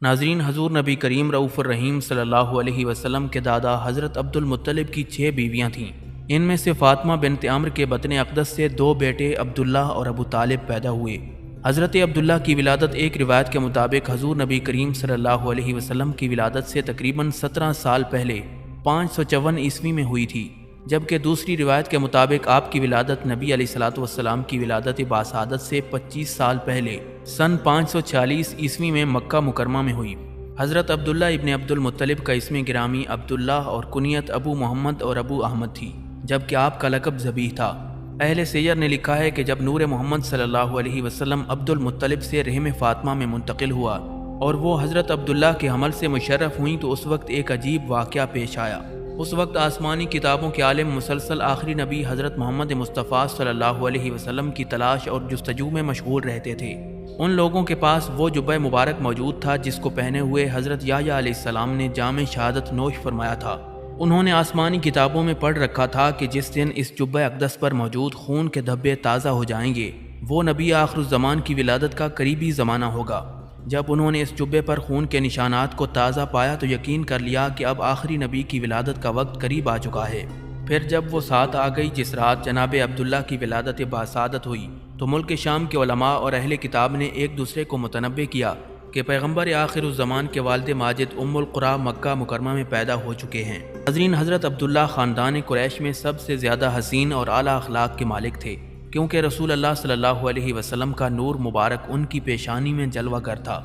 ناظرین، حضور نبی کریم رؤوف الرحیم صلی اللہ علیہ وسلم کے دادا حضرت عبد المطلب کی 6 بیویاں تھیں۔ ان میں سے فاطمہ بنت عمرو کے بطن اقدس سے 2 بیٹے عبداللہ اور ابو طالب پیدا ہوئے۔ حضرت عبداللہ کی ولادت ایک روایت کے مطابق حضور نبی کریم صلی اللہ علیہ وسلم کی ولادت سے تقریباً 17 سال پہلے 554 عیسوی میں ہوئی تھی، جبکہ دوسری روایت کے مطابق آپ کی ولادت نبی علیہ الصلوۃ والسلام کی ولادت باسعادت سے 25 سال پہلے سن 546 عیسوی میں مکہ مکرمہ میں ہوئی۔ حضرت عبداللہ ابن عبد المطلب کا اسم گرامی عبداللہ اور کنیت ابو محمد اور ابو احمد تھی، جبکہ آپ کا لقب ذبیح تھا۔ اہل سیر نے لکھا ہے کہ جب نور محمد صلی اللہ علیہ وسلم عبد المطلب سے رحم فاطمہ میں منتقل ہوا اور وہ حضرت عبداللہ کے حمل سے مشرف ہوئیں تو اس وقت ایک عجیب واقعہ پیش آیا۔ اس وقت آسمانی کتابوں کے عالم مسلسل آخری نبی حضرت محمد مصطفیٰ صلی اللہ علیہ وسلم کی تلاش اور جستجو میں مشغول رہتے تھے۔ ان لوگوں کے پاس وہ جبہ مبارک موجود تھا جس کو پہنے ہوئے حضرت یحییٰ علیہ السلام نے جام شہادت نوش فرمایا تھا۔ انہوں نے آسمانی کتابوں میں پڑھ رکھا تھا کہ جس دن اس جبہ اقدس پر موجود خون کے دھبے تازہ ہو جائیں گے، وہ نبی آخر الزمان کی ولادت کا قریبی زمانہ ہوگا۔ جب انہوں نے اس جبے پر خون کے نشانات کو تازہ پایا تو یقین کر لیا کہ اب آخری نبی کی ولادت کا وقت قریب آ چکا ہے۔ پھر جب وہ سات آ گئی جس رات جناب عبداللہ کی ولادت باسعادت ہوئی تو ملک شام کے علماء اور اہل کتاب نے ایک دوسرے کو متنبع کیا کہ پیغمبر آخر الزمان کے والد ماجد ام القریٰ مکہ مکرمہ میں پیدا ہو چکے ہیں۔ ناظرین، حضرت عبداللہ خاندان قریش میں سب سے زیادہ حسین اور اعلیٰ اخلاق کے مالک تھے، کیونکہ رسول اللہ صلی اللہ علیہ وسلم کا نور مبارک ان کی پیشانی میں جلوہ گر تھا۔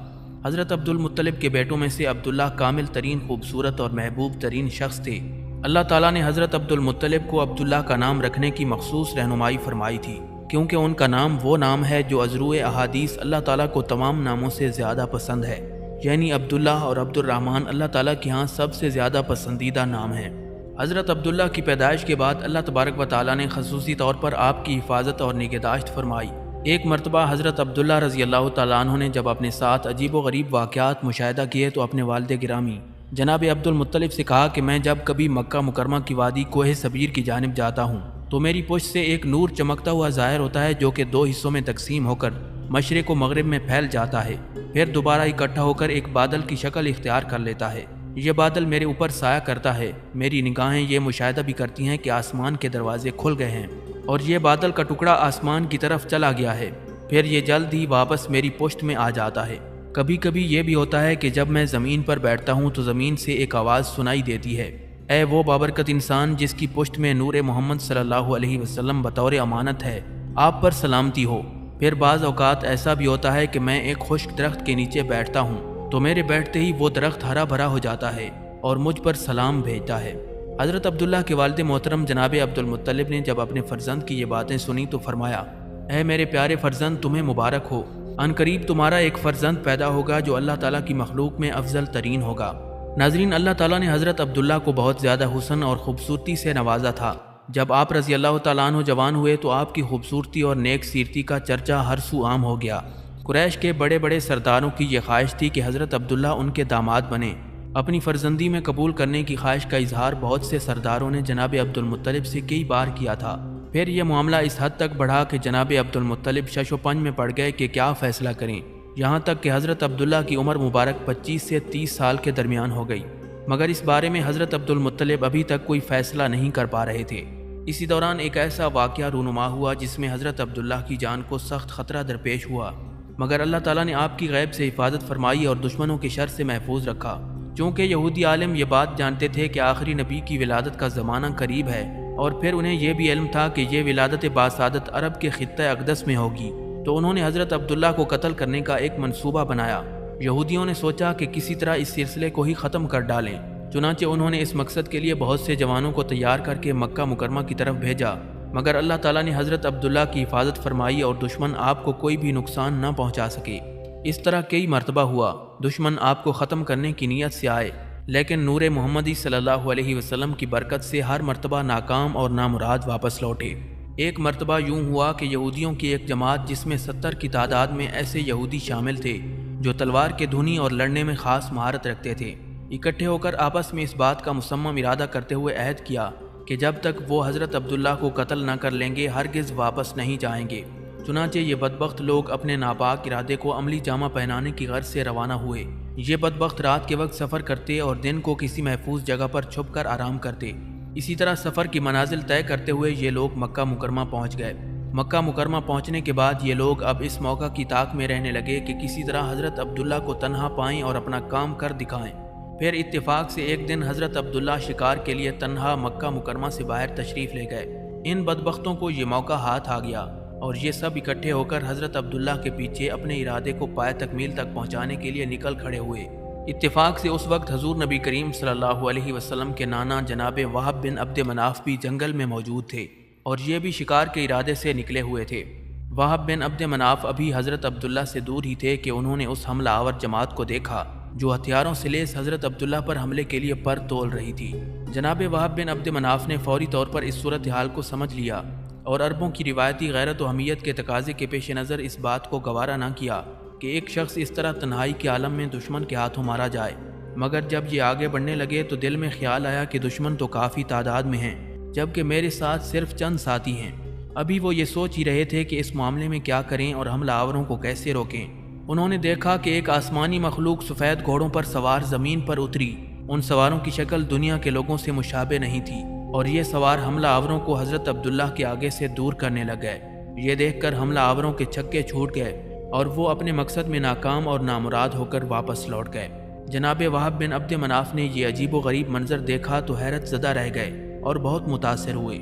حضرت عبد المطلب کے بیٹوں میں سے عبداللہ کامل ترین خوبصورت اور محبوب ترین شخص تھے۔ اللہ تعالیٰ نے حضرت عبد المطلب کو عبداللہ کا نام رکھنے کی مخصوص رہنمائی فرمائی تھی، کیونکہ ان کا نام وہ نام ہے جو ازروع احادیث اللہ تعالیٰ کو تمام ناموں سے زیادہ پسند ہے، یعنی عبداللہ اور عبد الرحمن اللہ تعالیٰ کے ہاں سب سے زیادہ پسندیدہ نام ہیں۔ حضرت عبداللہ کی پیدائش کے بعد اللہ تبارک و تعالیٰ نے خصوصی طور پر آپ کی حفاظت اور نگہداشت فرمائی۔ ایک مرتبہ حضرت عبداللہ رضی اللہ تعالیٰ عنہ نے جب اپنے ساتھ عجیب و غریب واقعات مشاہدہ کیے تو اپنے والد گرامی جناب عبد المطلب سے کہا کہ میں جب کبھی مکہ مکرمہ کی وادی کوہ صبیر کی جانب جاتا ہوں تو میری پشت سے ایک نور چمکتا ہوا ظاہر ہوتا ہے جو کہ 2 حصوں میں تقسیم ہو کر مشرق و مغرب میں پھیل جاتا ہے، پھر دوبارہ اکٹھا ہو کر ایک بادل کی شکل اختیار کر لیتا ہے۔ یہ بادل میرے اوپر سایہ کرتا ہے، میری نگاہیں یہ مشاہدہ بھی کرتی ہیں کہ آسمان کے دروازے کھل گئے ہیں اور یہ بادل کا ٹکڑا آسمان کی طرف چلا گیا ہے، پھر یہ جلد ہی واپس میری پشت میں آ جاتا ہے۔ کبھی کبھی یہ بھی ہوتا ہے کہ جب میں زمین پر بیٹھتا ہوں تو زمین سے ایک آواز سنائی دیتی ہے، اے وہ بابرکت انسان جس کی پشت میں نور محمد صلی اللہ علیہ وسلم بطور امانت ہے، آپ پر سلامتی ہو۔ پھر بعض اوقات ایسا بھی ہوتا ہے کہ میں ایک خشک درخت کے نیچے بیٹھتا ہوں تو میرے بیٹھتے ہی وہ درخت ہرا بھرا ہو جاتا ہے اور مجھ پر سلام بھیجتا ہے۔ حضرت عبداللہ کے والد محترم جناب عبد المطلب نے جب اپنے فرزند کی یہ باتیں سنی تو فرمایا، اے میرے پیارے فرزند، تمہیں مبارک ہو، ان قریب تمہارا ایک فرزند پیدا ہوگا جو اللہ تعالیٰ کی مخلوق میں افضل ترین ہوگا۔ ناظرین، اللہ تعالیٰ نے حضرت عبداللہ کو بہت زیادہ حسن اور خوبصورتی سے نوازا تھا۔ جب آپ رضی اللہ تعالیٰ عنہ جوان ہوئے تو آپ کی خوبصورتی اور نیک سیرتی کا چرچا ہر سو عام ہو گیا۔ قریش کے بڑے بڑے سرداروں کی یہ خواہش تھی کہ حضرت عبداللہ ان کے داماد بنے۔ اپنی فرزندی میں قبول کرنے کی خواہش کا اظہار بہت سے سرداروں نے جناب عبد المطلب سے کئی بار کیا تھا۔ پھر یہ معاملہ اس حد تک بڑھا کہ جناب عبد المطلب شش و پنج میں پڑ گئے کہ کیا فیصلہ کریں، یہاں تک کہ حضرت عبداللہ کی عمر مبارک 25 سے 30 سال کے درمیان ہو گئی، مگر اس بارے میں حضرت عبد المطلب ابھی تک کوئی فیصلہ نہیں کر پا رہے تھے۔ اسی دوران ایک ایسا واقعہ رونما ہوا جس میں حضرت عبداللہ کی جان کو سخت خطرہ درپیش ہوا، مگر اللہ تعالیٰ نے آپ کی غیب سے حفاظت فرمائی اور دشمنوں کے شر سے محفوظ رکھا۔ چونکہ یہودی عالم یہ بات جانتے تھے کہ آخری نبی کی ولادت کا زمانہ قریب ہے، اور پھر انہیں یہ بھی علم تھا کہ یہ ولادت باسعادت عرب کے خطہ اقدس میں ہوگی، تو انہوں نے حضرت عبداللہ کو قتل کرنے کا ایک منصوبہ بنایا۔ یہودیوں نے سوچا کہ کسی طرح اس سلسلے کو ہی ختم کر ڈالیں، چنانچہ انہوں نے اس مقصد کے لیے بہت سے جوانوں کو تیار کر کے مکہ مکرمہ کی طرف بھیجا، مگر اللہ تعالیٰ نے حضرت عبداللہ کی حفاظت فرمائی اور دشمن آپ کو کوئی بھی نقصان نہ پہنچا سکے۔ اس طرح کئی مرتبہ ہوا، دشمن آپ کو ختم کرنے کی نیت سے آئے، لیکن نور محمدی صلی اللہ علیہ وسلم کی برکت سے ہر مرتبہ ناکام اور نامراد واپس لوٹے۔ ایک مرتبہ یوں ہوا کہ یہودیوں کی ایک جماعت جس میں 70 کی تعداد میں ایسے یہودی شامل تھے جو تلوار کے دھنی اور لڑنے میں خاص مہارت رکھتے تھے، اکٹھے ہو کر آپس میں اس بات کا مصمم ارادہ کرتے ہوئے عہد کیا کہ جب تک وہ حضرت عبداللہ کو قتل نہ کر لیں گے ہرگز واپس نہیں جائیں گے۔ چنانچہ یہ بدبخت لوگ اپنے ناپاک ارادے کو عملی جامہ پہنانے کی غرض سے روانہ ہوئے یہ بدبخت رات کے وقت سفر کرتے اور دن کو کسی محفوظ جگہ پر چھپ کر آرام کرتے۔ اسی طرح سفر کی منازل طے کرتے ہوئے یہ لوگ مکہ مکرمہ پہنچ گئے۔ مکہ مکرمہ پہنچنے کے بعد یہ لوگ اب اس موقع کی طاق میں رہنے لگے کہ کسی طرح حضرت عبداللہ کو تنہا پائیں اور اپنا کام کر دکھائیں۔ پھر اتفاق سے ایک دن حضرت عبداللہ شکار کے لیے تنہا مکہ مکرمہ سے باہر تشریف لے گئے۔ ان بدبختوں کو یہ موقع ہاتھ آ گیا اور یہ سب اکٹھے ہو کر حضرت عبداللہ کے پیچھے اپنے ارادے کو پائے تکمیل تک پہنچانے کے لیے نکل کھڑے ہوئے۔ اتفاق سے اس وقت حضور نبی کریم صلی اللہ علیہ وسلم کے نانا جناب وہب بن عبد مناف بھی جنگل میں موجود تھے اور یہ بھی شکار کے ارادے سے نکلے ہوئے تھے۔ وہب بن عبد مناف ابھی حضرت عبداللہ سے دور ہی تھے کہ انہوں نے اس حملہ آور جماعت کو دیکھا جو ہتھیاروں سے لیس حضرت عبداللہ پر حملے کے لیے پر تول رہی تھی۔ جناب وہب بن عبد مناف نے فوری طور پر اس صورتحال کو سمجھ لیا اور عربوں کی روایتی غیرت و حمیت کے تقاضے کے پیش نظر اس بات کو گوارا نہ کیا کہ ایک شخص اس طرح تنہائی کے عالم میں دشمن کے ہاتھوں مارا جائے، مگر جب یہ آگے بڑھنے لگے تو دل میں خیال آیا کہ دشمن تو کافی تعداد میں ہیں جبکہ میرے ساتھ صرف چند ساتھی ہیں۔ ابھی وہ یہ سوچ ہی رہے تھے کہ اس معاملے میں کیا کریں اور حملہ آوروں کو کیسے روکیں۔ انہوں نے دیکھا کہ ایک آسمانی مخلوق سفید گھوڑوں پر سوار زمین پر اتری۔ ان سواروں کی شکل دنیا کے لوگوں سے مشابہ نہیں تھی اور یہ سوار حملہ آوروں کو حضرت عبداللہ کے آگے سے دور کرنے لگ گئے۔ یہ دیکھ کر حملہ آوروں کے چھکے چھوٹ گئے اور وہ اپنے مقصد میں ناکام اور نامراد ہو کر واپس لوٹ گئے۔ جناب وہب بن عبد مناف نے یہ عجیب و غریب منظر دیکھا تو حیرت زدہ رہ گئے اور بہت متاثر ہوئے۔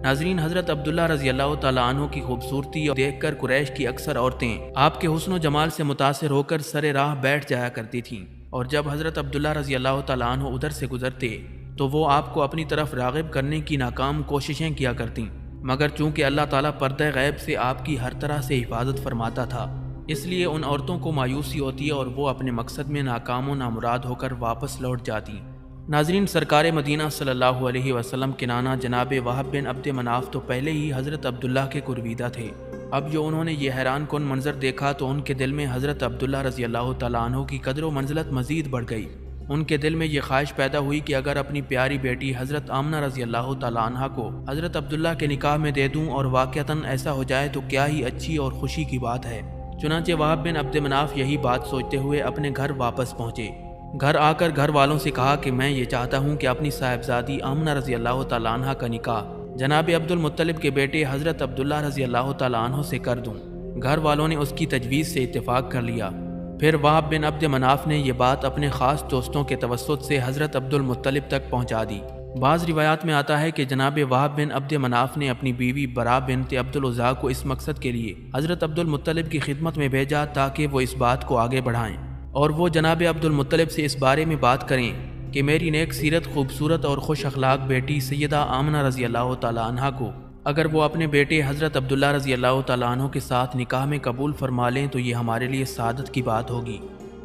ناظرین، حضرت عبداللہ رضی اللہ تعالیٰ عنہ کی خوبصورتی دیکھ کر قریش کی اکثر عورتیں آپ کے حسن و جمال سے متاثر ہو کر سر راہ بیٹھ جایا کرتی تھیں، اور جب حضرت عبداللہ رضی اللہ تعالیٰ عنہ ادھر سے گزرتے تو وہ آپ کو اپنی طرف راغب کرنے کی ناکام کوششیں کیا کرتیں، مگر چونکہ اللہ تعالیٰ پردہ غیب سے آپ کی ہر طرح سے حفاظت فرماتا تھا، اس لیے ان عورتوں کو مایوسی ہوتی اور وہ اپنے مقصد میں ناکام و نامراد ہو کر واپس لوٹ جاتی۔ ناظرین، سرکار مدینہ صلی اللہ علیہ وسلم کے نانا جناب وہب بن عبد مناف تو پہلے ہی حضرت عبداللہ کے قربیدہ تھے۔ اب جو انہوں نے یہ حیران کن منظر دیکھا تو ان کے دل میں حضرت عبداللہ رضی اللہ تعالیٰ عنہ کی قدر و منزلت مزید بڑھ گئی۔ ان کے دل میں یہ خواہش پیدا ہوئی کہ اگر اپنی پیاری بیٹی حضرت آمنہ رضی اللہ تعالیٰ عنہ کو حضرت عبداللہ کے نکاح میں دے دوں اور واقعتاً ایسا ہو جائے تو کیا ہی اچھی اور خوشی کی بات ہے۔ چنانچہ وہب بن عبد مناف یہی بات سوچتے ہوئے اپنے گھر واپس پہنچے۔ گھر آ کر گھر والوں سے کہا کہ میں یہ چاہتا ہوں کہ اپنی صاحبزادی آمنہ رضی اللہ تعالیٰ عنہ کا نکاح جناب عبد المطلب کے بیٹے حضرت عبداللہ رضی اللہ تعالیٰ عنہ سے کر دوں۔ گھر والوں نے اس کی تجویز سے اتفاق کر لیا۔ پھر وہب بن عبد مناف نے یہ بات اپنے خاص دوستوں کے توسط سے حضرت عبد المطلب تک پہنچا دی۔ بعض روایات میں آتا ہے کہ جناب وہب بن عبد مناف نے اپنی بیوی برا بنت عبد العزیٰ کو اس مقصد کے لیے حضرت عبد المطلب کی خدمت میں بھیجا تاکہ وہ اس بات کو آگے بڑھائیں اور وہ جناب عبد المطلب سے اس بارے میں بات کریں کہ میری نیک سیرت، خوبصورت اور خوش اخلاق بیٹی سیدہ آمنہ رضی اللہ تعالیٰ عنہ کو اگر وہ اپنے بیٹے حضرت عبداللہ رضی اللہ تعالیٰ عنہ کے ساتھ نکاح میں قبول فرما لیں تو یہ ہمارے لیے سعادت کی بات ہوگی۔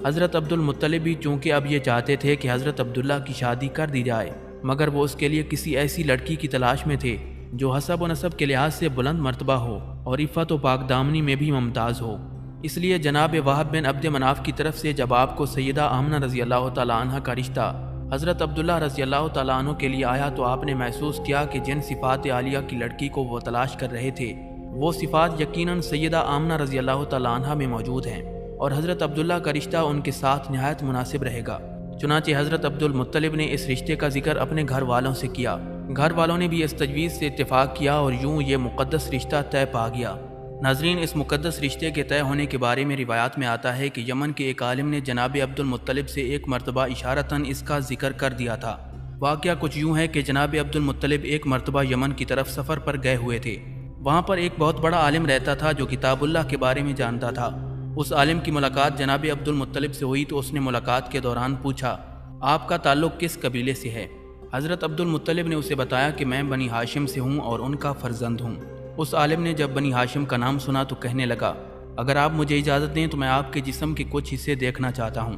حضرت عبد المطلب بھی چونکہ اب یہ چاہتے تھے کہ حضرت عبداللہ کی شادی کر دی جائے، مگر وہ اس کے لیے کسی ایسی لڑکی کی تلاش میں تھے جو حسب و نسب کے لحاظ سے بلند مرتبہ ہو اور عفت و پاک دامنی میں بھی ممتاز ہو۔ اس لیے جناب وہب بن عبد مناف کی طرف سے جب آپ کو سیدہ آمنہ رضی اللہ تعالیٰ عنہ کا رشتہ حضرت عبداللہ رضی اللہ تعالیٰ عنہ کے لیے آیا تو آپ نے محسوس کیا کہ جن صفات عالیہ کی لڑکی کو وہ تلاش کر رہے تھے وہ صفات یقیناً سیدہ آمنہ رضی اللہ تعالیٰ عنہ میں موجود ہیں اور حضرت عبداللہ کا رشتہ ان کے ساتھ نہایت مناسب رہے گا۔ چنانچہ حضرت عبد المطلب نے اس رشتے کا ذکر اپنے گھر والوں سے کیا۔ گھر والوں نے بھی اس تجویز سے اتفاق کیا اور یوں یہ مقدس رشتہ طے پا گیا۔ ناظرین، اس مقدس رشتے کے طے ہونے کے بارے میں روایات میں آتا ہے کہ یمن کے ایک عالم نے جناب عبد المطلب سے ایک مرتبہ اشارتاً اس کا ذکر کر دیا تھا۔ واقعہ کچھ یوں ہے کہ جناب عبد المطلب ایک مرتبہ یمن کی طرف سفر پر گئے ہوئے تھے۔ وہاں پر ایک بہت بڑا عالم رہتا تھا جو کتاب اللہ کے بارے میں جانتا تھا۔ اس عالم کی ملاقات جناب عبد المطلب سے ہوئی تو اس نے ملاقات کے دوران پوچھا، آپ کا تعلق کس قبیلے سے ہے؟ حضرت عبد المطلب نے اسے بتایا کہ میں بنی ہاشم سے ہوں اور ان کا فرزند ہوں۔ اس عالم نے جب بنی ہاشم کا نام سنا تو کہنے لگا، اگر آپ مجھے اجازت دیں تو میں آپ کے جسم کے کچھ حصے دیکھنا چاہتا ہوں۔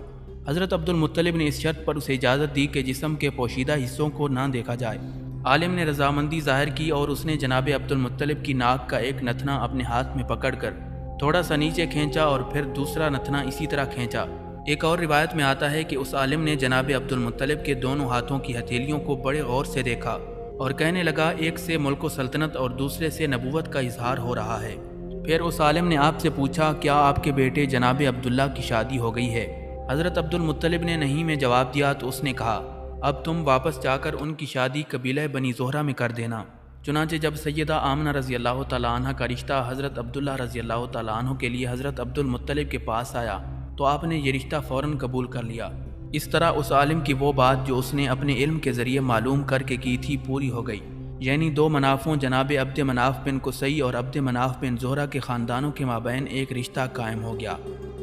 حضرت عبد المطلب نے اس شرط پر اسے اجازت دی کہ جسم کے پوشیدہ حصوں کو نہ دیکھا جائے۔ عالم نے رضامندی ظاہر کی اور اس نے جناب عبد المطلب کی ناک کا ایک نتنا اپنے ہاتھ میں پکڑ کر تھوڑا سا نیچے کھینچا اور پھر دوسرا نتنا اسی طرح کھینچا۔ ایک اور روایت میں آتا ہے کہ اس عالم نے جناب عبد المطلب کے دونوں ہاتھوں کی ہتھیلیوں کو بڑے غور سے دیکھا اور کہنے لگا، ایک سے ملک و سلطنت اور دوسرے سے نبوت کا اظہار ہو رہا ہے۔ پھر اس عالم نے آپ سے پوچھا، کیا آپ کے بیٹے جناب عبداللہ کی شادی ہو گئی ہے؟ حضرت عبد المطلب نے نہیں میں جواب دیا تو اس نے کہا اب تم واپس جا کر ان کی شادی قبیلہ بنی زہرہ میں کر دینا۔ چنانچہ جب سیدہ آمنہ رضی اللہ تعالیٰ عنہ کا رشتہ حضرت عبداللہ رضی اللہ تعالیٰ عنہ کے لیے حضرت عبد المطلب کے پاس آیا تو آپ نے یہ رشتہ فوراً قبول کر لیا۔ اس طرح اس عالم کی وہ بات جو اس نے اپنے علم کے ذریعے معلوم کر کے کی تھی پوری ہو گئی، یعنی دو منافوں جناب عبد مناف بن قصی اور عبد مناف بن زہرہ کے خاندانوں کے مابین ایک رشتہ قائم ہو گیا۔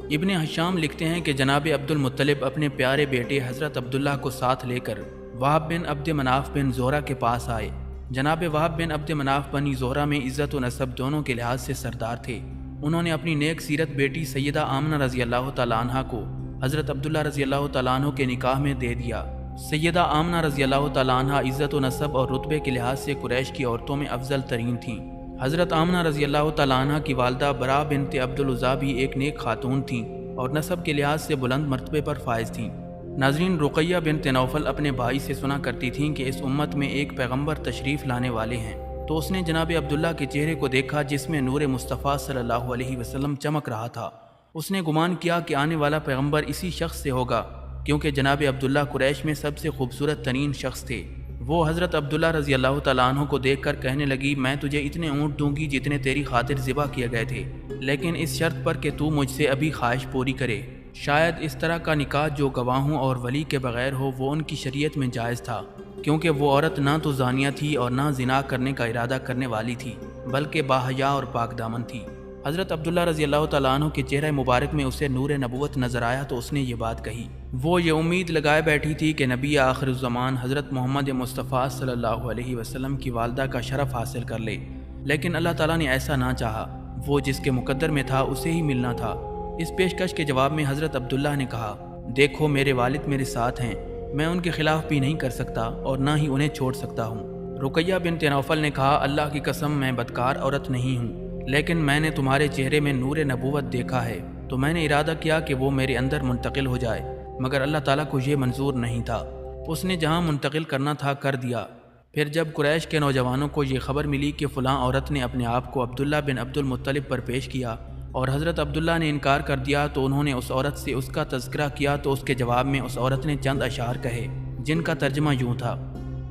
ابن حشام لکھتے ہیں کہ جناب عبد المطلب اپنے پیارے بیٹے حضرت عبداللہ کو ساتھ لے کر وہب بن عبد مناف بن زہرہ کے پاس آئے۔ جناب وہب بن عبد مناف بنی زہرہ میں عزت و نسب دونوں کے لحاظ سے سردار تھے۔ انہوں نے اپنی نیک سیرت بیٹی سیدہ آمنہ رضی اللہ تعالیٰ عنہ کو حضرت عبداللہ رضی اللہ تعالیٰ عنہ کے نکاح میں دے دیا۔ سیدہ آمنہ رضی اللہ تعالیٰ عنہ عزت و نسب اور رتبے کے لحاظ سے قریش کی عورتوں میں افضل ترین تھیں۔ حضرت آمنہ رضی اللہ تعالیٰ عنہ کی والدہ برا بنت عبد العزیٰ بھی ایک نیک خاتون تھیں اور نسب کے لحاظ سے بلند مرتبے پر فائز تھیں۔ ناظرین، رقیہ بنت نوفل اپنے بھائی سے سنا کرتی تھیں کہ اس امت میں ایک پیغمبر تشریف لانے والے ہیں، تو اس نے جناب عبداللہ کے چہرے کو دیکھا جس میں نور مصطفیٰ صلی اللہ علیہ وسلم چمک رہا تھا۔ اس نے گمان کیا کہ آنے والا پیغمبر اسی شخص سے ہوگا، کیونکہ جناب عبداللہ قریش میں سب سے خوبصورت ترین شخص تھے۔ وہ حضرت عبداللہ رضی اللہ تعالیٰ عنہ کو دیکھ کر کہنے لگی میں تجھے اتنے اونٹ دوں گی جتنے تیری خاطر ذبح کیے گئے تھے، لیکن اس شرط پر کہ تو مجھ سے ابھی خواہش پوری کرے۔ شاید اس طرح کا نکاح جو گواہوں اور ولی کے بغیر ہو وہ ان کی شریعت میں جائز تھا، کیونکہ وہ عورت نہ تو زانیہ تھی اور نہ زنا کرنے کا ارادہ کرنے والی تھی، بلکہ باحیا اور پاک دامن تھی۔ حضرت عبداللہ رضی اللہ تعالیٰ عنہ کے چہرہ مبارک میں اسے نور نبوت نظر آیا تو اس نے یہ بات کہی۔ وہ یہ امید لگائے بیٹھی تھی کہ نبی آخر الزمان حضرت محمد مصطفیٰ صلی اللہ علیہ وسلم کی والدہ کا شرف حاصل کر لے، لیکن اللہ تعالیٰ نے ایسا نہ چاہا۔ وہ جس کے مقدر میں تھا اسے ہی ملنا تھا۔ اس پیشکش کے جواب میں حضرت عبداللہ نے کہا دیکھو میرے والد میرے ساتھ ہیں، میں ان کے خلاف بھی نہیں کر سکتا اور نہ ہی انہیں چھوڑ سکتا ہوں۔ رقیہ بنت نوفل نے کہا اللہ کی قسم میں بدکار عورت نہیں ہوں، لیکن میں نے تمہارے چہرے میں نور نبوت دیکھا ہے تو میں نے ارادہ کیا کہ وہ میرے اندر منتقل ہو جائے، مگر اللہ تعالیٰ کو یہ منظور نہیں تھا۔ اس نے جہاں منتقل کرنا تھا کر دیا۔ پھر جب قریش کے نوجوانوں کو یہ خبر ملی کہ فلاں عورت نے اپنے آپ کو عبداللہ بن عبد المطلب پر پیش کیا اور حضرت عبداللہ نے انکار کر دیا تو انہوں نے اس عورت سے اس کا تذکرہ کیا تو اس کے جواب میں اس عورت نے چند اشعار کہے جن کا ترجمہ یوں تھا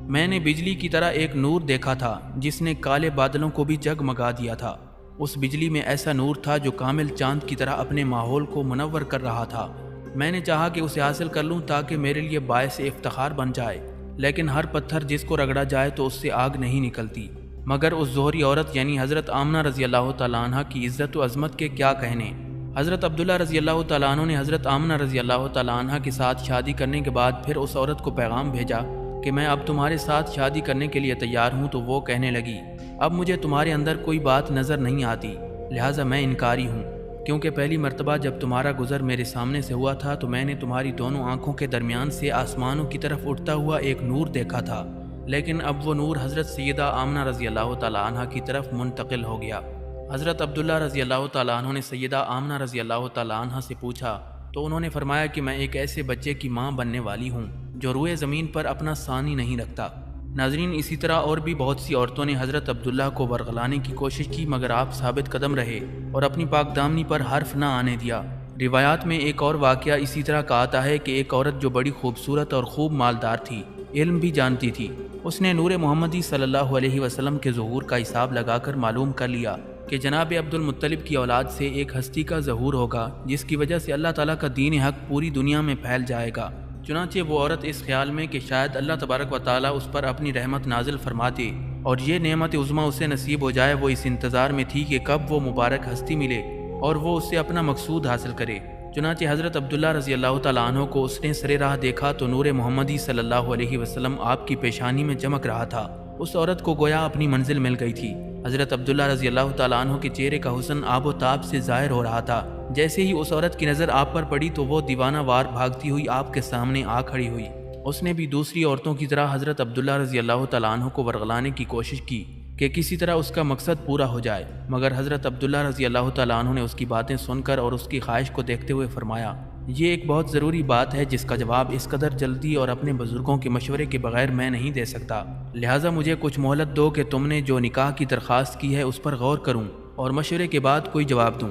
میں نے بجلی کی طرح ایک نور دیکھا تھا جس نے کالے بادلوں کو بھی جگمگا دیا تھا۔ اس بجلی میں ایسا نور تھا جو کامل چاند کی طرح اپنے ماحول کو منور کر رہا تھا۔ میں نے چاہا کہ اسے حاصل کر لوں تاکہ میرے لیے باعث افتخار بن جائے، لیکن ہر پتھر جس کو رگڑا جائے تو اس سے آگ نہیں نکلتی۔ مگر اس ظہری عورت یعنی حضرت آمنہ رضی اللہ تعالیٰ عنہ کی عزت و عظمت کے کیا کہنے۔ حضرت عبداللہ رضی اللہ تعالیٰ عنہ نے حضرت آمنہ رضی اللہ تعالیٰ عنہ کے ساتھ شادی کرنے کے بعد پھر اس عورت کو پیغام بھیجا کہ میں اب تمہارے ساتھ شادی کرنے کے لیے تیار ہوں، تو وہ کہنے لگی اب مجھے تمہارے اندر کوئی بات نظر نہیں آتی، لہٰذا میں انکاری ہوں، کیونکہ پہلی مرتبہ جب تمہارا گزر میرے سامنے سے ہوا تھا تو میں نے تمہاری دونوں آنکھوں کے درمیان سے آسمانوں کی طرف اٹھتا ہوا ایک نور دیکھا تھا، لیکن اب وہ نور حضرت سیدہ آمنہ رضی اللہ تعالیٰ عنہ کی طرف منتقل ہو گیا۔ حضرت عبداللہ رضی اللہ تعالیٰ عنہ نے سیدہ آمنہ رضی اللہ تعالیٰ عنہ سے پوچھا تو انہوں نے فرمایا کہ میں ایک ایسے بچے کی ماں بننے والی ہوں جو روئے زمین پر اپنا ثانی نہیں رکھتا۔ ناظرین، اسی طرح اور بھی بہت سی عورتوں نے حضرت عبداللہ کو ورغلانے کی کوشش کی، مگر آپ ثابت قدم رہے اور اپنی پاک دامنی پر حرف نہ آنے دیا۔ روایات میں ایک اور واقعہ اسی طرح کا آتا ہے کہ ایک عورت جو بڑی خوبصورت اور خوب مالدار تھی، علم بھی جانتی تھی، اس نے نور محمدی صلی اللہ علیہ وسلم کے ظہور کا حساب لگا کر معلوم کر لیا کہ جناب عبد المطلب کی اولاد سے ایک ہستی کا ظہور ہوگا جس کی وجہ سے اللہ تعالیٰ کا دین حق پوری دنیا میں پھیل جائے گا۔ چنانچہ وہ عورت اس خیال میں کہ شاید اللہ تبارک و تعالیٰ اس پر اپنی رحمت نازل فرما دے اور یہ نعمت عظمیٰ اسے نصیب ہو جائے، وہ اس انتظار میں تھی کہ کب وہ مبارک ہستی ملے اور وہ اس سے اپنا مقصود حاصل کرے۔ چنانچہ حضرت عبداللہ رضی اللہ تعالیٰ عنہ کو اس نے سرے راہ دیکھا تو نور محمدی صلی اللہ علیہ وسلم آپ کی پیشانی میں چمک رہا تھا۔ اس عورت کو گویا اپنی منزل مل گئی تھی۔ حضرت عبداللہ رضی اللہ تعالیٰ عنہ کے چہرے کا حسن آب و تاب سے ظاہر ہو رہا تھا۔ جیسے ہی اس عورت کی نظر آپ پر پڑی تو وہ دیوانہ وار بھاگتی ہوئی آپ کے سامنے آ کھڑی ہوئی۔ اس نے بھی دوسری عورتوں کی طرح حضرت عبداللہ رضی اللہ تعالیٰ عنہ کو ورغلانے کی کوشش کی کہ کسی طرح اس کا مقصد پورا ہو جائے، مگر حضرت عبداللہ رضی اللہ تعالیٰ عنہ نے اس کی باتیں سن کر اور اس کی خواہش کو دیکھتے ہوئے فرمایا یہ ایک بہت ضروری بات ہے جس کا جواب اس قدر جلدی اور اپنے بزرگوں کے مشورے کے بغیر میں نہیں دے سکتا، لہٰذا مجھے کچھ مہلت دو کہ تم نے جو نکاح کی درخواست کی ہے اس پر غور کروں اور مشورے کے بعد کوئی جواب دوں۔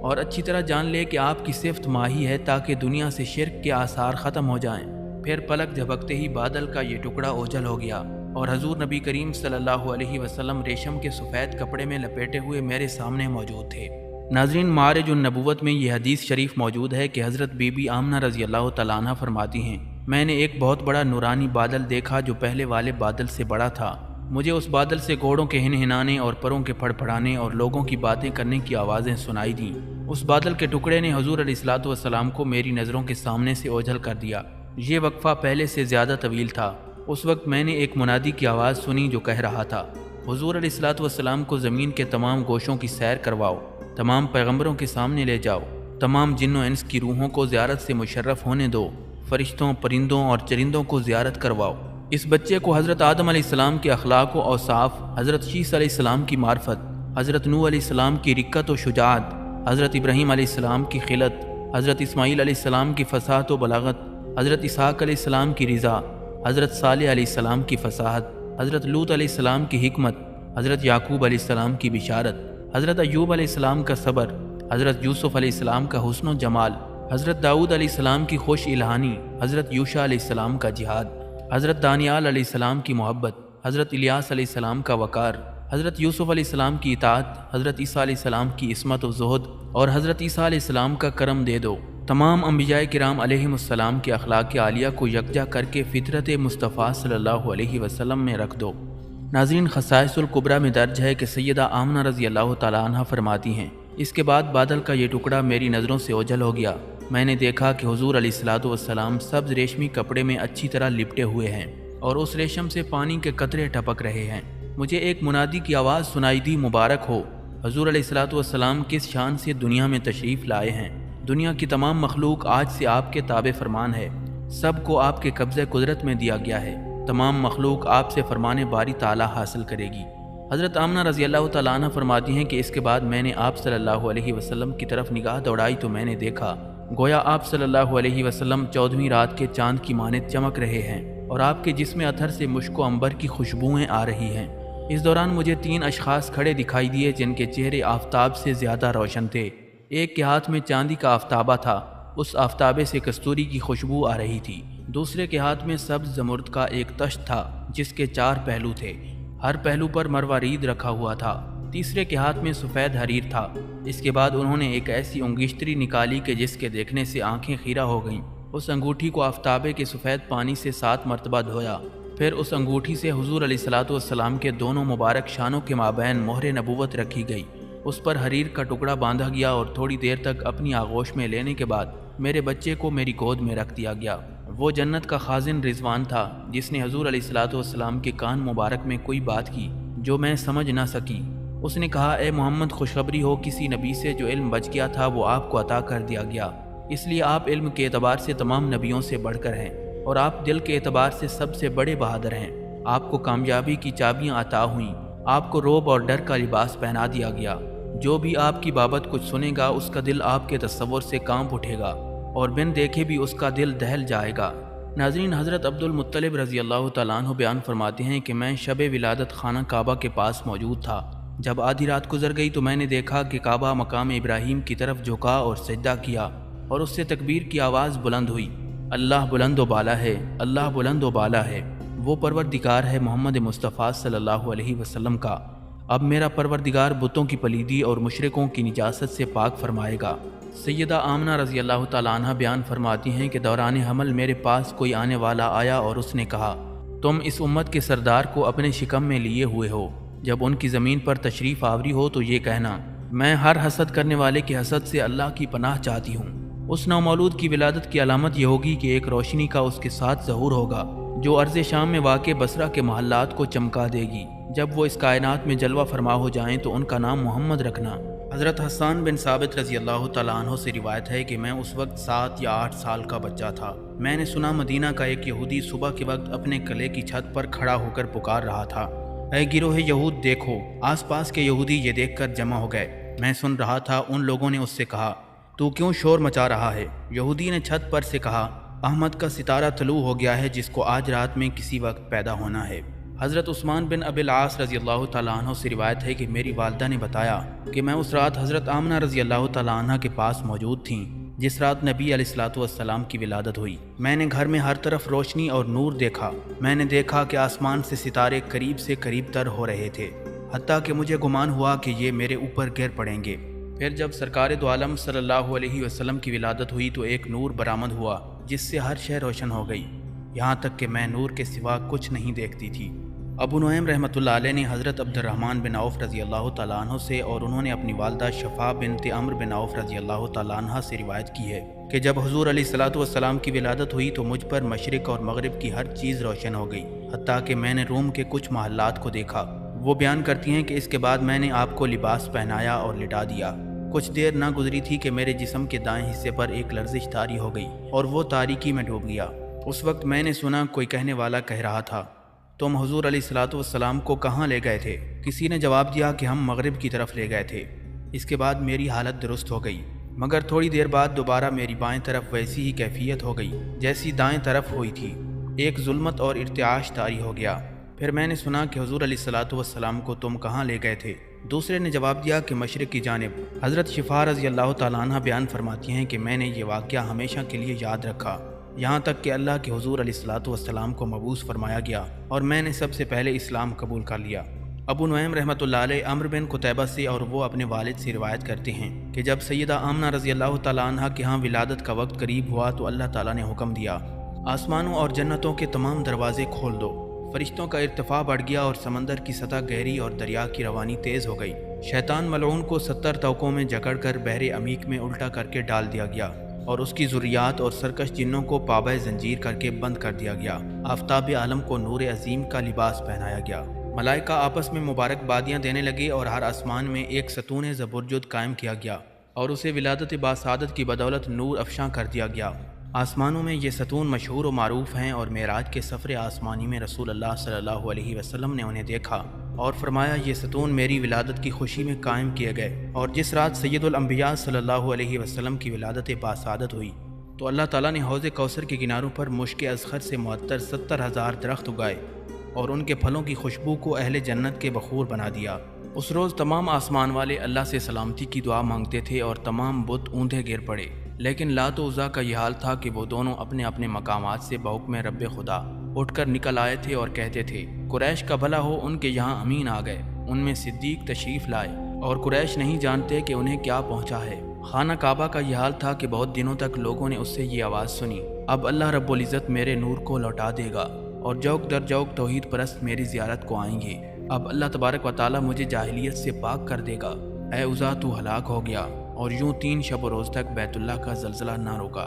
اور اچھی طرح جان لے کہ آپ کی صفت ماہی ہے تاکہ دنیا سے شرک کے آثار ختم ہو جائیں۔ پھر پلک جھپکتے ہی بادل کا یہ ٹکڑا اوجھل ہو گیا اور حضور نبی کریم صلی اللہ علیہ وسلم ریشم کے سفید کپڑے میں لپیٹے ہوئے میرے سامنے موجود تھے۔ ناظرین، معارج النبوت میں یہ حدیث شریف موجود ہے کہ حضرت بی بی آمنہ رضی اللہ تعالیٰ عنہ فرماتی ہیں، میں نے ایک بہت بڑا نورانی بادل دیکھا جو پہلے والے بادل سے بڑا تھا۔ مجھے اس بادل سے گھوڑوں کے ہنہنانے اور پروں کے پھڑپھڑانے اور لوگوں کی باتیں کرنے کی آوازیں سنائی دیں۔ اس بادل کے ٹکڑے نے حضور علیہ الصلوۃ والسلام کو میری نظروں کے سامنے سے اوجھل کر دیا۔ یہ وقفہ پہلے سے زیادہ طویل تھا۔ اس وقت میں نے ایک منادی کی آواز سنی جو کہہ رہا تھا، حضور علیہ الصلوۃ والسلام کو زمین کے تمام گوشوں کی سیر کرواؤ، تمام پیغمبروں کے سامنے لے جاؤ، تمام جن و انس کی روحوں کو زیارت سے مشرف ہونے دو، فرشتوں، پرندوں اور چرندوں کو زیارت کرواؤ۔ اس بچے کو حضرت آدم علیہ السلام کے اخلاق و اوصاف، حضرت شیث علیہ السلام کی معرفت، حضرت نوح علیہ السلام کی رقت و شجاعت، حضرت ابراہیم علیہ السلام کی خلت، حضرت اسماعیل علیہ السلام کی فصاحت و بلاغت، حضرت اسحاق علیہ السلام کی رضا، حضرت صالح علیہ السلام کی فصاحت، حضرت لوط علیہ السلام کی حکمت، حضرت یعقوب علیہ السلام کی بشارت، حضرت ایوب علیہ السلام کا صبر، حضرت یوسف علیہ السلام کا حسن و جمال، حضرت داؤد علیہ السلام کی خوش الہانی، حضرت یوشع علیہ السلام کا جہاد، حضرت دانیال علیہ السلام کی محبت، حضرت الیاس علیہ السلام کا وقار، حضرت یوسف علیہ السلام کی اطاعت، حضرت عیسیٰ علیہ السلام کی عصمت و زہد اور حضرت عیسیٰ علیہ السلام کا کرم دے دو۔ تمام انبیاء کرام علیہم السلام کے اخلاق عالیہ کو یکجا کر کے فطرت مصطفیٰ صلی اللہ علیہ وسلم میں رکھ دو۔ ناظرین، خصائص الکبریٰ میں درج ہے کہ سیدہ آمنہ رضی اللہ تعالیٰ عنہ فرماتی ہیں، اس کے بعد بادل کا یہ ٹکڑا میری نظروں سے اوجھل ہو گیا۔ میں نے دیکھا کہ حضور علیہ الصلوۃ والسلام سبز ریشمی کپڑے میں اچھی طرح لپٹے ہوئے ہیں اور اس ریشم سے پانی کے قطرے ٹپک رہے ہیں۔ مجھے ایک منادی کی آواز سنائی دی، مبارک ہو، حضور علیہ الصلوۃ والسلام کس شان سے دنیا میں تشریف لائے ہیں۔ دنیا کی تمام مخلوق آج سے آپ کے تابع فرمان ہے، سب کو آپ کے قبضہ قدرت میں دیا گیا ہے، تمام مخلوق آپ سے فرمان باری تعالیٰ حاصل کرے گی۔ حضرت آمنہ رضی اللہ تعالیٰ عنہ فرماتی ہیں کہ اس کے بعد میں نے آپ صلی اللہ علیہ وسلم کی طرف نگاہ دوڑائی تو میں نے دیکھا گویا آپ صلی اللہ علیہ وسلم 14ویں رات کے چاند کی مانند چمک رہے ہیں اور آپ کے جسم اطہر سے مشک و عنبر کی خوشبوئیں آ رہی ہیں۔ اس دوران مجھے 3 اشخاص کھڑے دکھائی دیے جن کے چہرے آفتاب سے زیادہ روشن تھے۔ ایک کے ہاتھ میں چاندی کا آفتابہ تھا، اس آفتابے سے کستوری کی خوشبو آ رہی تھی۔ دوسرے کے ہاتھ میں سبز زمرد کا ایک تشت تھا جس کے 4 پہلو تھے، ہر پہلو پر مروارید رکھا ہوا تھا۔ تیسرے کے ہاتھ میں سفید حریر تھا۔ اس کے بعد انہوں نے ایک ایسی انگشتری نکالی کہ جس کے دیکھنے سے آنکھیں خیرہ ہو گئیں۔ اس انگوٹھی کو آفتابے کے سفید پانی سے 7 مرتبہ دھویا، پھر اس انگوٹھی سے حضور علیہ الصلوۃ والسلام کے دونوں مبارک شانوں کے مابین مہر نبوت رکھی گئی، اس پر حریر کا ٹکڑا باندھا گیا اور تھوڑی دیر تک اپنی آغوش میں لینے کے بعد میرے بچے کو میری گود میں رکھ دیا گیا۔ وہ جنت کا خازن رضوان تھا جس نے حضور علیہ الصلوۃ والسلام کے کان مبارک میں کوئی بات کی جو میں سمجھ نہ سکی۔ اس نے کہا، اے محمد، خوشخبری ہو، کسی نبی سے جو علم بچ گیا تھا وہ آپ کو عطا کر دیا گیا، اس لیے آپ علم کے اعتبار سے تمام نبیوں سے بڑھ کر ہیں اور آپ دل کے اعتبار سے سب سے بڑے بہادر ہیں۔ آپ کو کامیابی کی چابیاں عطا ہوئیں، آپ کو رعب اور ڈر کا لباس پہنا دیا گیا۔ جو بھی آپ کی بابت کچھ سنے گا اس کا دل آپ کے تصور سے کانپ اٹھے گا اور بن دیکھے بھی اس کا دل دہل جائے گا۔ ناظرین، حضرت عبد المطلب رضی اللہ تعالیٰ عنہ بیان فرماتے ہیں کہ میں شب ولادت خانہ کعبہ کے پاس موجود تھا۔ جب آدھی رات گزر گئی تو میں نے دیکھا کہ کعبہ مقام ابراہیم کی طرف جھکا اور سجدہ کیا اور اس سے تکبیر کی آواز بلند ہوئی، اللہ بلند و بالا ہے، اللہ بلند و بالا ہے، وہ پروردگار ہے محمد مصطفیٰ صلی اللہ علیہ وسلم کا۔ اب میرا پروردگار بتوں کی پلیدی اور مشرکوں کی نجاست سے پاک فرمائے گا۔ سیدہ آمنہ رضی اللہ تعالیٰ عنہ بیان فرماتی ہیں کہ دوران حمل میرے پاس کوئی آنے والا آیا اور اس نے کہا، تم اس امت کے سردار کو اپنے شکم میں لیے ہوئے ہو، جب ان کی زمین پر تشریف آوری ہو تو یہ کہنا، میں ہر حسد کرنے والے کے حسد سے اللہ کی پناہ چاہتی ہوں۔ اس نومولود کی ولادت کی علامت یہ ہوگی کہ ایک روشنی کا اس کے ساتھ ظہور ہوگا جو ارض شام میں واقع بصرہ کے محلات کو چمکا دے گی۔ جب وہ اس کائنات میں جلوہ فرما ہو جائیں تو ان کا نام محمد رکھنا۔ حضرت حسان بن ثابت رضی اللہ تعالیٰ عنہ سے روایت ہے کہ میں اس وقت 7 یا 8 سال کا بچہ تھا۔ میں نے سنا مدینہ کا ایک یہودی صبح کے وقت اپنے قلعے کی چھت پر کھڑا ہو کر پکار رہا تھا، اے گروہ یہود دیکھو۔ آس پاس کے یہودی یہ دیکھ کر جمع ہو گئے۔ میں سن رہا تھا، ان لوگوں نے اس سے کہا، تو کیوں شور مچا رہا ہے؟ یہودی نے چھت پر سے کہا، احمد کا ستارہ طلوع ہو گیا ہے جس کو آج رات میں کسی وقت پیدا ہونا ہے۔ حضرت عثمان بن ابی العاص رضی اللہ تعالیٰ عنہ سے روایت ہے کہ میری والدہ نے بتایا کہ میں اس رات حضرت آمنہ رضی اللہ تعالیٰ عنہ کے پاس موجود تھیں جس رات نبی علیہ الصلوۃ والسلام کی ولادت ہوئی۔ میں نے گھر میں ہر طرف روشنی اور نور دیکھا۔ میں نے دیکھا کہ آسمان سے ستارے قریب سے قریب تر ہو رہے تھے، حتیٰ کہ مجھے گمان ہوا کہ یہ میرے اوپر گر پڑیں گے۔ پھر جب سرکار دو عالم صلی اللہ علیہ وسلم کی ولادت ہوئی تو ایک نور برآمد ہوا جس سے ہر شے روشن ہو گئی، یہاں تک کہ میں نور کے سوا کچھ نہیں دیکھتی تھی۔ ابو نعیم رحمۃ اللہ علیہ نے حضرت عبد الرحمن بن عوف رضی اللہ تعالیٰ عنہ سے اور انہوں نے اپنی والدہ شفا بنت عمرو بن عوف رضی اللہ تعالیٰ عنہ سے روایت کی ہے کہ جب حضور علیہ الصلوۃ والسلام کی ولادت ہوئی تو مجھ پر مشرق اور مغرب کی ہر چیز روشن ہو گئی، حتیٰ کہ میں نے روم کے کچھ محلات کو دیکھا۔ وہ بیان کرتی ہیں کہ اس کے بعد میں نے آپ کو لباس پہنایا اور لٹا دیا۔ کچھ دیر نہ گزری تھی کہ میرے جسم کے دائیں حصے پر ایک لرزش طاری ہو گئی اور وہ تاریکی میں ڈوب گیا۔ اس وقت میں نے سنا کوئی کہنے والا کہہ رہا تھا، تم حضور علیہ الصلوۃ والسلام کو کہاں لے گئے تھے؟ کسی نے جواب دیا کہ ہم مغرب کی طرف لے گئے تھے۔ اس کے بعد میری حالت درست ہو گئی، مگر تھوڑی دیر بعد دوبارہ میری بائیں طرف ویسی ہی کیفیت ہو گئی جیسی دائیں طرف ہوئی تھی۔ ایک ظلمت اور ارتعاش طاری ہو گیا۔ پھر میں نے سنا کہ حضور علیہ الصلوۃ والسلام کو تم کہاں لے گئے تھے؟ دوسرے نے جواب دیا کہ مشرق کی جانب۔ حضرت شفا رضی اللہ تعالیٰ عنہ بیان فرماتی ہیں کہ میں نے یہ واقعہ ہمیشہ کے لیے یاد رکھا، یہاں تک کہ اللہ کے حضور علیہ الصلوۃ والسلام کو مبعوث فرمایا گیا اور میں نے سب سے پہلے اسلام قبول کر لیا۔ ابو نعیم رحمۃ اللہ علیہ عمرو بن قتیبہ سے اور وہ اپنے والد سے روایت کرتے ہیں کہ جب سیدہ آمنہ رضی اللہ تعالیٰ عنہ کے ہاں ولادت کا وقت قریب ہوا تو اللہ تعالیٰ نے حکم دیا، آسمانوں اور جنتوں کے تمام دروازے کھول دو۔ فرشتوں کا ارتفاع بڑھ گیا اور سمندر کی سطح گہری اور دریا کی روانی تیز ہو گئی۔ شیطان ملعون کو 70 توقوں میں جکڑ کر بحر عمیق میں الٹا کر کے ڈال دیا گیا اور اس کی ذریات اور سرکش جنوں کو پابہ زنجیر کر کے بند کر دیا گیا۔ آفتاب عالم کو نور عظیم کا لباس پہنایا گیا۔ ملائکہ آپس میں مبارکبادیاں دینے لگے اور ہر آسمان میں ایک ستون زبرجد قائم کیا گیا اور اسے ولادت باسعادت کی بدولت نور افشاں کر دیا گیا۔ آسمانوں میں یہ ستون مشہور و معروف ہیں اور معراج کے سفر آسمانی میں رسول اللہ صلی اللہ علیہ وسلم نے انہیں دیکھا اور فرمایا، یہ ستون میری ولادت کی خوشی میں قائم کیے گئے۔ اور جس رات سید الانبیاء صلی اللہ علیہ وسلم کی ولادت باسعادت ہوئی تو اللہ تعالیٰ نے حوض کوثر کے کناروں پر مشک ازخر سے معطر 70,000 درخت اگائے اور ان کے پھلوں کی خوشبو کو اہل جنت کے بخور بنا دیا۔ اس روز تمام آسمان والے اللہ سے سلامتی کی دعا مانگتے تھے اور تمام بت اوندھے گر پڑے، لیکن لات و عزیٰ کا یہ حال تھا کہ وہ دونوں اپنے اپنے مقامات سے بحکم رب خدا اٹھ کر نکل آئے تھے اور کہتے تھے، قریش کا بھلا ہو، ان کے یہاں امین آ گئے، ان میں صدیق تشریف لائے اور قریش نہیں جانتے کہ انہیں کیا پہنچا ہے۔ خانہ کعبہ کا یہ حال تھا کہ بہت دنوں تک لوگوں نے اس سے یہ آواز سنی، اب اللہ رب العزت میرے نور کو لوٹا دے گا اور جوک در جوک توحید پرست میری زیارت کو آئیں گے، اب اللہ تبارک و تعالیٰ مجھے جاہلیت سے پاک کر دے گا۔ اے عزا تو ہلاک ہو گیا، اور یوں 3 شب و روز تک بیت اللہ کا زلزلہ نہ رکا۔